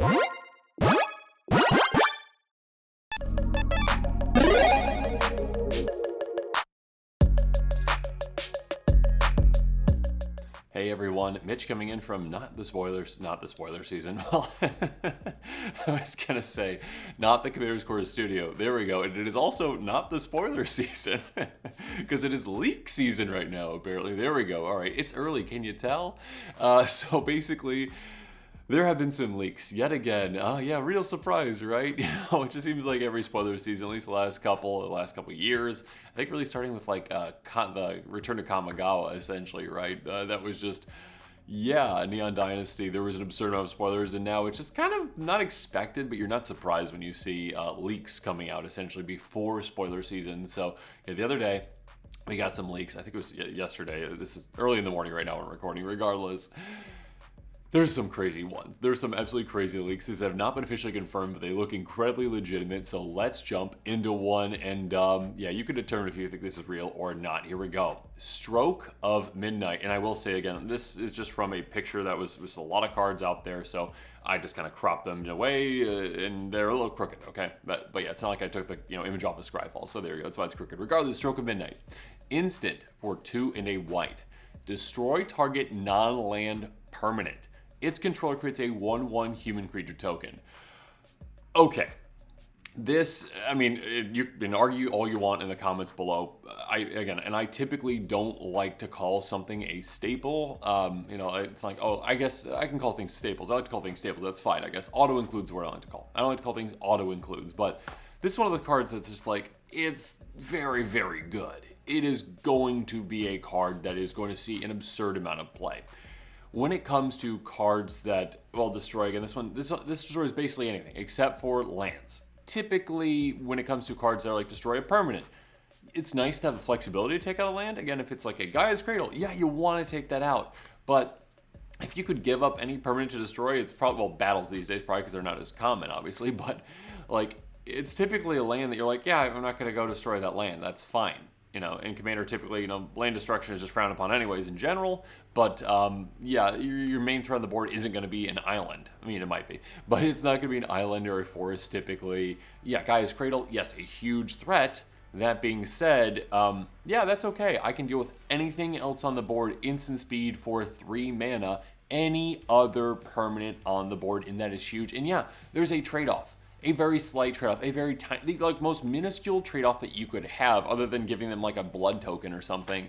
Hey everyone, Mitch coming in from not the spoiler season. Well, I was gonna say not the Commander's Core studio. There we go. And it is also not the spoiler season because it is leak season right now. Apparently, there we go. All right, it's early. Can you tell? So basically, there have been some leaks yet again. Yeah, real surprise, right? It just seems like every spoiler season, at least the last couple years. I think really starting with like the Return to Kamigawa, essentially, right? That was just, yeah, Neon Dynasty. There was an absurd amount of spoilers, and now it's just kind of not expected, but you're not surprised when you see leaks coming out essentially before spoiler season. So yeah, the other day, we got some leaks. I think it was yesterday. This is early in the morning right now. We're recording. Regardless. There's some crazy ones. There's some absolutely crazy leaks. These have not been officially confirmed, but they look incredibly legitimate. So let's jump into one. And yeah, you can determine if you think this is real or not. Here we go. Stroke of Midnight. And I will say again, this is just from a picture that was a lot of cards out there. So I just kind of cropped them away and they're a little crooked. Okay. But yeah, it's not like I took the image off the Scryfall. So there you go. That's why it's crooked. Regardless, Stroke of Midnight. Instant for 2 and a white. Destroy target non-land permanent. Its controller creates a 1/1 human creature token. Okay. This, I mean, you can argue all you want in the comments below. I typically don't like to call something a staple. It's like, oh, I guess I can call things staples. I like to call things staples. That's fine, I guess. Auto includes what I like to call. I don't like to call things auto includes, but this is one of the cards that's just like, it's very, very good. It is going to be a card that is going to see an absurd amount of play. When it comes to cards that, well, destroy, again, this destroys basically anything except for lands. Typically, when it comes to cards that are like destroy a permanent, it's nice to have the flexibility to take out a land. Again, if it's like a Gaia's Cradle, yeah, you want to take that out. But if you could give up any permanent to destroy, it's probably, well, battles these days, probably because they're not as common, obviously, but like, it's typically a land that you're like, yeah, I'm not going to go destroy that land. That's fine. In Commander, typically, land destruction is just frowned upon anyways in general. But, yeah, your main threat on the board isn't going to be an island. I mean, it might be. But it's not going to be an island or a forest, typically. Yeah, Gaia's Cradle, yes, a huge threat. That being said, yeah, that's okay. I can deal with anything else on the board. Instant speed for 3 mana. Any other permanent on the board, and that is huge. And yeah, there's a trade-off. A very slight trade-off, a very tiny, like most minuscule trade-off that you could have other than giving them like a blood token or something.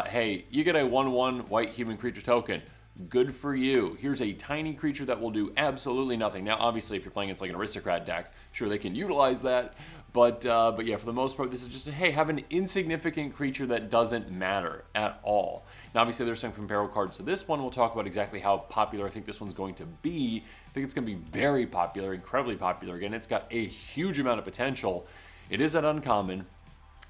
Hey, you get a 1/1 white human creature token. Good for you. Here's a tiny creature that will do absolutely nothing. Now, obviously, if you're playing against like an aristocrat deck, sure, they can utilize that. But yeah, for the most part, this is just, hey, have an insignificant creature that doesn't matter at all. Now, obviously, there's some comparable cards to this one. We'll talk about exactly how popular I think this one's going to be. I think it's going to be very popular, incredibly popular. Again, it's got a huge amount of potential. It is an uncommon.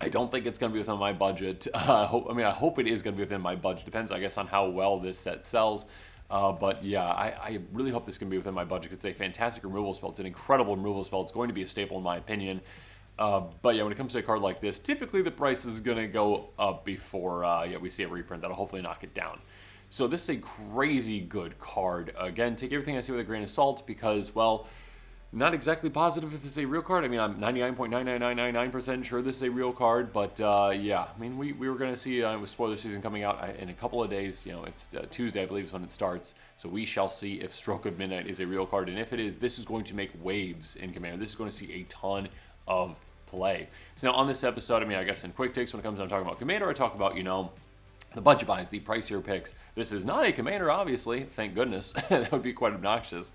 I don't think it's going to be within my budget. I hope it is going to be within my budget. Depends, I guess, on how well this set sells. But yeah, I really hope this can be within my budget. It's a fantastic removal spell. It's an incredible removal spell. It's going to be a staple in my opinion. But yeah, when it comes to a card like this, typically the price is going to go up before we see a reprint that'll hopefully knock it down. So this is a crazy good card. Again, take everything I say with a grain of salt because, well, not exactly positive if this is a real card. I mean, I'm 99.99999% sure this is a real card, but yeah, I mean, we were going to see with spoiler season coming out in a couple of days. It's Tuesday, I believe, is when it starts. So we shall see if Stroke of Midnight is a real card, and if it is, this is going to make waves in Commander. This is going to see a ton of play. So now on this episode, I mean, I guess in quick takes when it comes to talking about Commander, I talk about, the budget buys, the pricier picks. This is not a Commander, obviously. Thank goodness. That would be quite obnoxious.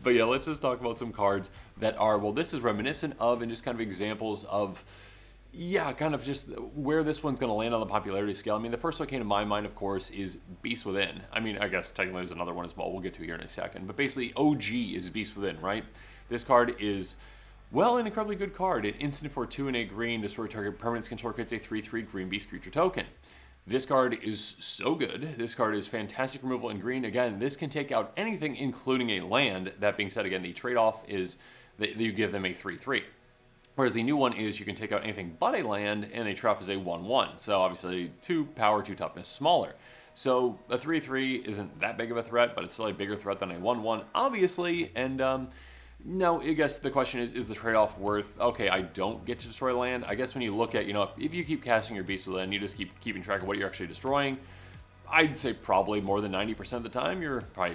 But yeah, let's just talk about some cards that are, well, this is reminiscent of and just kind of examples of, yeah, kind of just where this one's going to land on the popularity scale. I mean, the first one that came to my mind, of course, is Beast Within. I mean, I guess technically there's another one as well. We'll get to here in a second. But basically, OG is Beast Within, right? This card is, well, an incredibly good card. An instant for 2 and a green, destroy target permanent's controller creates a 3/3 green beast creature token. This card is so good. This card is fantastic removal in green. Again, this can take out anything, including a land. That being said, again, the trade-off is that you give them a 3/3. Whereas the new one is you can take out anything but a land, and the trade-off is a 1/1. So obviously, 2 power, 2 toughness, smaller. So a 3/3 isn't that big of a threat, but it's still a bigger threat than a 1/1, obviously. And no, I guess the question is the trade-off worth, okay, I don't get to destroy land? I guess when you look at, if you keep casting your Beast Within, you just keep keeping track of what you're actually destroying, I'd say probably more than 90% of the time,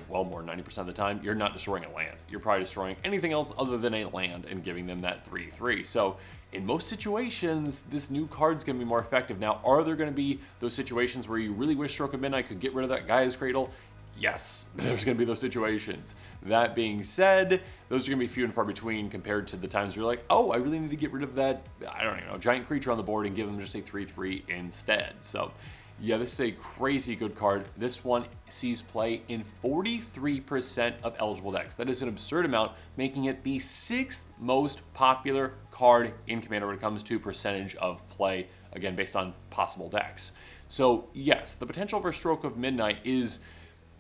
well more than 90% of the time, you're not destroying a land. You're probably destroying anything else other than a land and giving them that 3/3. So in most situations, this new card's going to be more effective. Now, are there going to be those situations where you really wish Stroke of Midnight could get rid of that Gaia's Cradle? Yes, there's going to be those situations. That being said, those are going to be few and far between compared to the times where you're like, oh, I really need to get rid of that, I don't know, giant creature on the board and give them just a 3/3 instead. So yeah, this is a crazy good card. This one sees play in 43% of eligible decks. That is an absurd amount, making it the 6th most popular card in Commander when it comes to percentage of play, again, based on possible decks. So yes, the potential for Stroke of Midnight is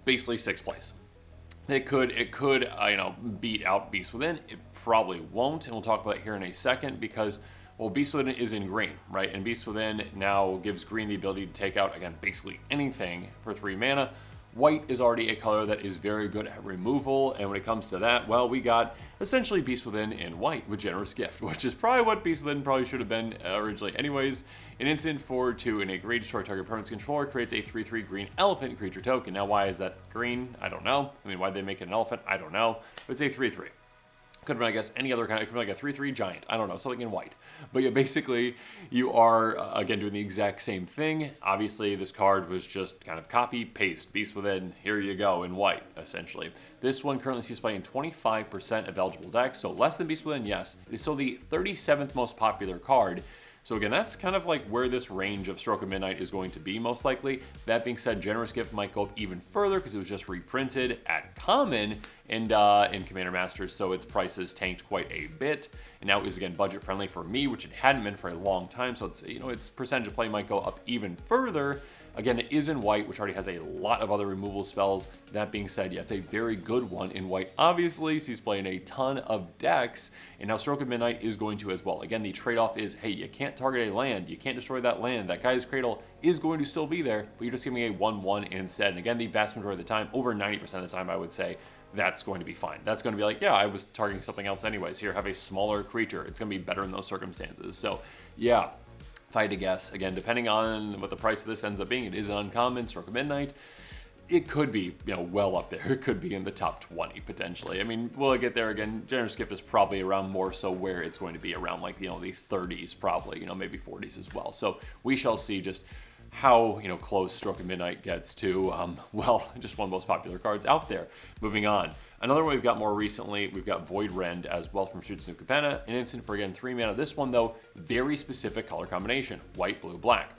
basically 6th place. It could beat out Beast Within. It probably won't, and we'll talk about it here in a second because, well, Beast Within is in green, right? And Beast Within now gives green the ability to take out, again, basically anything for 3 mana. White is already a color that is very good at removal, and when it comes to that, well, we got essentially Beast Within in white with Generous Gift, which is probably what Beast Within probably should have been originally anyways. An instant 4/2 in a green, destroy target permanent's controller, creates a 3/3 green elephant creature token. Now, why is that green? I don't know. I mean, why'd they make it an elephant? I don't know. But it's a 3/3. Could have been, I guess, any other kind. It could be like a 3/3 giant. I don't know, something in white. But yeah, basically, you are, again, doing the exact same thing. Obviously, this card was just kind of copy, paste, Beast Within, here you go, in white, essentially. This one currently sees play in 25% of eligible decks, so less than Beast Within, yes. It is still the 37th most popular card. So again, that's kind of like where this range of Stroke of Midnight is going to be most likely. That being said, Generous Gift might go up even further because it was just reprinted at Common and in Commander Masters, so its prices tanked quite a bit. And now is again budget friendly for me, which it hadn't been for a long time. So it's, its percentage of play might go up even further. Again, it is in white, which already has a lot of other removal spells. That being said, yeah, it's a very good one in white. Obviously, sees play in a ton of decks, and now Stroke of Midnight is going to as well. Again, the trade-off is, hey, you can't target a land, you can't destroy that land, that Gaia's Cradle is going to still be there, but you're just giving a 1/1 instead. And again, the vast majority of the time, over 90% of the time, I would say, that's going to be fine. That's going to be like, yeah, I was targeting something else anyways. Here, have a smaller creature. It's going to be better in those circumstances. So, yeah. If I had to guess, again, depending on what the price of this ends up being, it is an uncommon, Stroke of Midnight. It could be, well up there. It could be in the top 20, potentially. I mean, will it get there again? Generous Gift is probably around more so where it's going to be around, like, the 30s, probably, maybe 40s as well. So we shall see just how, close Stroke of Midnight gets to, just one of the most popular cards out there. Moving on. Another one we've got more recently, we've got Void Rend as well from Shoots New Capenna. An instant for, again, 3 mana. This one, though, very specific color combination. White, blue, black.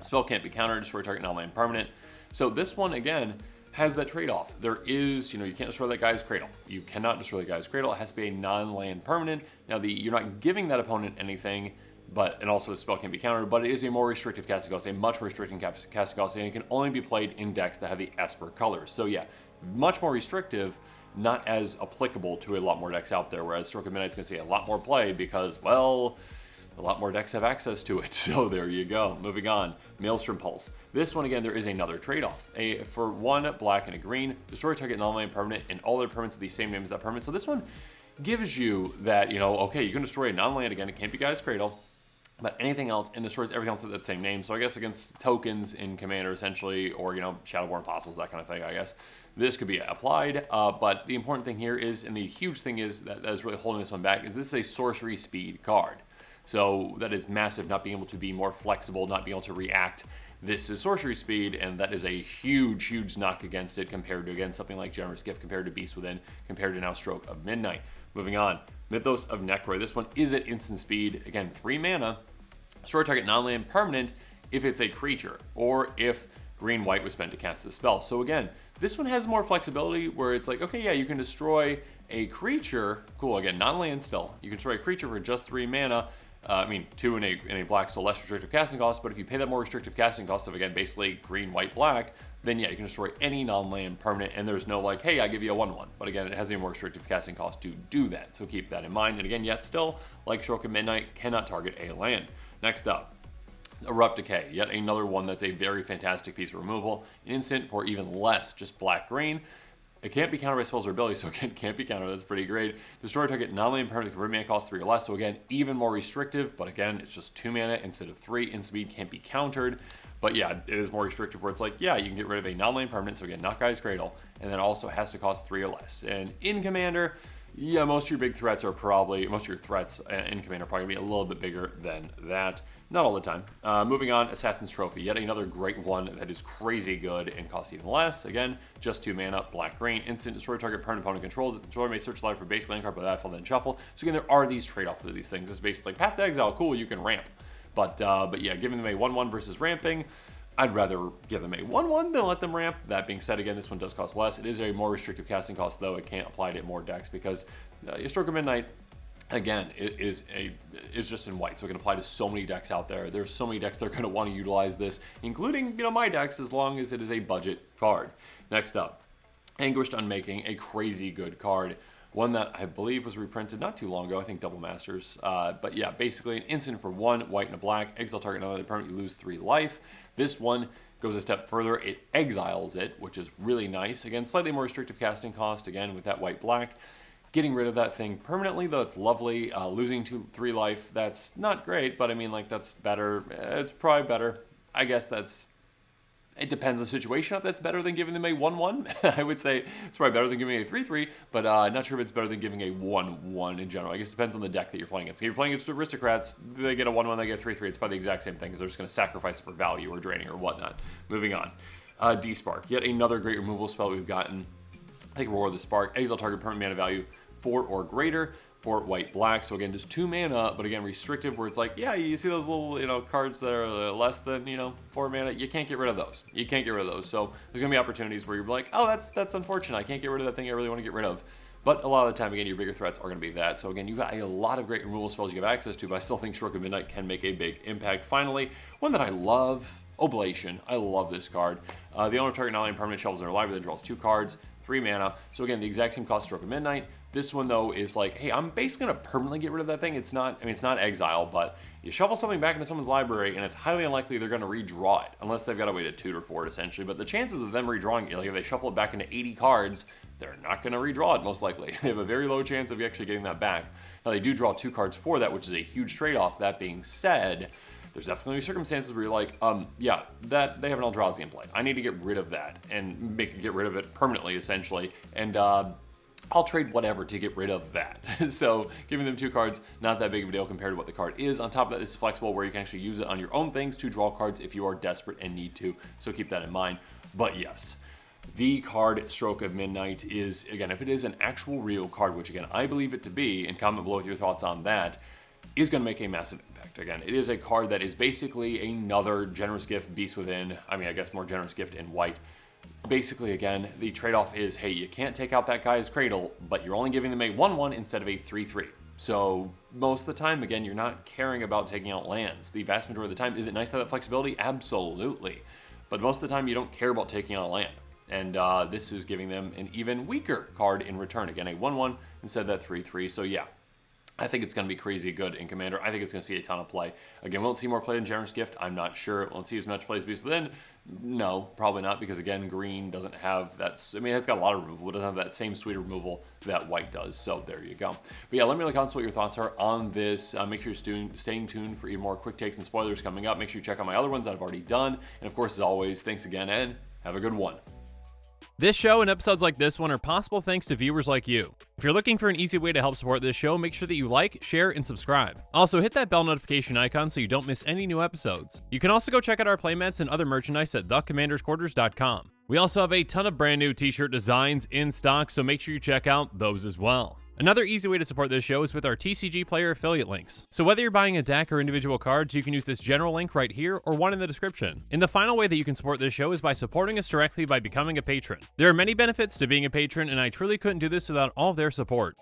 Spell can't be countered, destroy target non-land permanent. So this one, again, has that trade-off. There is, you can't destroy that Gaia's Cradle. You cannot destroy the Gaia's Cradle. It has to be a non-land permanent. Now, you're not giving that opponent anything, and also the spell can be countered, but it is a more restrictive casting cost, a much more restricting casting cost, and it can only be played in decks that have the Esper colors. So yeah, much more restrictive, not as applicable to a lot more decks out there, whereas Stroke of Midnight's going to see a lot more play because, well, a lot more decks have access to it. So there you go. Moving on. Maelstrom Pulse. This one, again, there is another trade-off. For 1 black and a green, destroy target non-land permanent and all their permanents with the same name as that permanent. So this one gives you that, okay, you can destroy a non-land again. It can't be Gaia's Cradle, but anything else, and destroys everything else with that same name. So I guess against tokens in Commander, essentially, or, Shadowborn Apostles, that kind of thing, I guess. This could be applied, but the important thing here is, and the huge thing is that is really holding this one back, is this is a sorcery speed card. So that is massive, not being able to be more flexible, not being able to react. This is sorcery speed, and that is a huge, huge knock against it compared to, again, something like Generous Gift, compared to Beast Within, compared to now Stroke of Midnight. Moving on, Mythos of Necro. This one is at instant speed. Again, 3 mana. Destroy target non-land permanent if it's a creature, or if green-white was spent to cast the spell. So again, this one has more flexibility where it's like, okay, yeah, you can destroy a creature. Cool, again, non-land still. You can destroy a creature for just 3 mana. 2 in a black, so less restrictive casting cost, but if you pay that more restrictive casting cost of, again, basically green, white, black, then yeah, you can destroy any non-land permanent, and there's no like, hey, I give you a 1/1. But again, it has a more restrictive casting cost to do that, so keep that in mind. And again, yet still, like Stroke of Midnight, cannot target a land. Next up, Erupt Decay, yet another one that's a very fantastic piece of removal. An instant for even less, just black-green. It can't be countered by spells or abilities, so again, can't be countered. That's pretty great. Destroy target non-land permanent convert mana cost 3 or less, so again, even more restrictive, but again, it's just 2 mana instead of 3. In speed can't be countered, but yeah, it is more restrictive where it's like, yeah, you can get rid of a non-land permanent, so again, not Guy's Cradle, and then also has to cost 3 or less. And in Commander, yeah, most of your big threats are probably, most of your threats in Commander are probably going to be a little bit bigger than that. Not all the time. Moving on, Assassin's Trophy. Yet another great one that is crazy good and costs even less. Again, just 2 mana, black-green. Instant, destroy target permanent opponent controls. The controller may search life for base land card, but that then shuffle. So again, there are these trade-offs for these things. It's basically, Path to Exile, cool, you can ramp. But yeah, giving them a 1-1 versus ramping, I'd rather give them a 1-1 than let them ramp. That being said, again, this one does cost less. It is a more restrictive casting cost, though. It can't apply to more decks because your Stroke of Midnight, again, it is just in white, so it can apply to so many decks out there. There's so many decks that are going to want to utilize this, including, my decks, as long as it is a budget card. Next up, Anguished Unmaking, a crazy good card. One that I believe was reprinted not too long ago, I think Double Masters. But yeah, basically an instant for 1, white and a black, exile target another permanent, you lose 3 life. This one goes a step further, it exiles it, which is really nice. Again, slightly more restrictive casting cost, again, with that white-black. Getting rid of that thing permanently, though, it's lovely. Losing 3 life, that's not great, but I mean, like, that's better. It's probably better. I guess it depends on the situation. If that's better than giving them a 1-1, I would say it's probably better than giving a 3-3, but not sure if it's better than giving a 1-1 in general. I guess it depends on the deck that you're playing against. If you're playing against Aristocrats, they get a 1-1, they get a 3-3. It's probably the exact same thing because they're just going to sacrifice it for value or draining or whatnot. Moving on. Dspark, yet another great removal spell we've gotten. I think Roar the Spark, exile target permanent mana value 4 or greater for white-black. So again, just 2 mana, but again, restrictive where it's like, yeah, you see those little, cards that are less than, 4 mana, you can't get rid of those. You can't get rid of those. So there's going to be opportunities where you're like, oh, that's unfortunate. I can't get rid of that thing I really want to get rid of. But a lot of the time, again, your bigger threats are going to be that. So again, you've got a lot of great removal spells you have access to, but I still think Stroke of Midnight can make a big impact. Finally, one that I love, Oblation. I love this card. The owner of target non-land permanent shelves in their library, then draws 2 cards, 3 mana. So again, the exact same cost Stroke of Midnight. This one, though, is like, hey, I'm basically going to permanently get rid of that thing. It's not exile, but you shuffle something back into someone's library, and it's highly unlikely they're going to redraw it, unless they've got a way to tutor for it, essentially. But the chances of them redrawing it, like if they shuffle it back into 80 cards, they're not going to redraw it, most likely. They have a very low chance of actually getting that back. Now, they do draw 2 cards for that, which is a huge trade-off. That being said, there's definitely circumstances where you're like, yeah, that they have an Eldrazi in play. I need to get rid of that and get rid of it permanently, essentially. And I'll trade whatever to get rid of that. So giving them 2 cards, not that big of a deal compared to what the card is. On top of that, this is flexible where you can actually use it on your own things to draw cards if you are desperate and need to. So keep that in mind. But yes, the card Stroke of Midnight is, again, if it is an actual real card, which again, I believe it to be, and comment below with your thoughts on that, is going to make a massive impact. Again, it is a card that is basically another Generous Gift Beast Within. I mean, I guess more Generous Gift in white. Basically, again, the trade-off is, hey, you can't take out that guy's Cradle, but you're only giving them a 1-1 instead of a 3-3. So most of the time, again, you're not caring about taking out lands. The vast majority of the time, is it nice to have that flexibility? Absolutely. But most of the time, you don't care about taking out a land. And this is giving them an even weaker card in return. Again, a 1-1 instead of that 3-3. So yeah, I think it's going to be crazy good in Commander. I think it's going to see a ton of play. Again, won't see more play than Generous Gift. I'm not sure. Won't see as much play as Beast Within. No, probably not, because again, green doesn't have that. I mean, it's got a lot of removal. It doesn't have that same sweet removal that white does. So there you go. But yeah, let me know in the comments what your thoughts are on this. Make sure you're staying tuned for even more quick takes and spoilers coming up. Make sure you check out my other ones that I've already done. And of course, as always, thanks again and have a good one. This show and episodes like this one are possible thanks to viewers like you. If you're looking for an easy way to help support this show, make sure that you like, share, and subscribe. Also, hit that bell notification icon so you don't miss any new episodes. You can also go check out our playmats and other merchandise at thecommandersquarters.com. We also have a ton of brand new t-shirt designs in stock, so make sure you check out those as well. Another easy way to support this show is with our TCG Player affiliate links. So whether you're buying a deck or individual cards, you can use this general link right here or one in the description. And the final way that you can support this show is by supporting us directly by becoming a patron. There are many benefits to being a patron, and I truly couldn't do this without all of their support.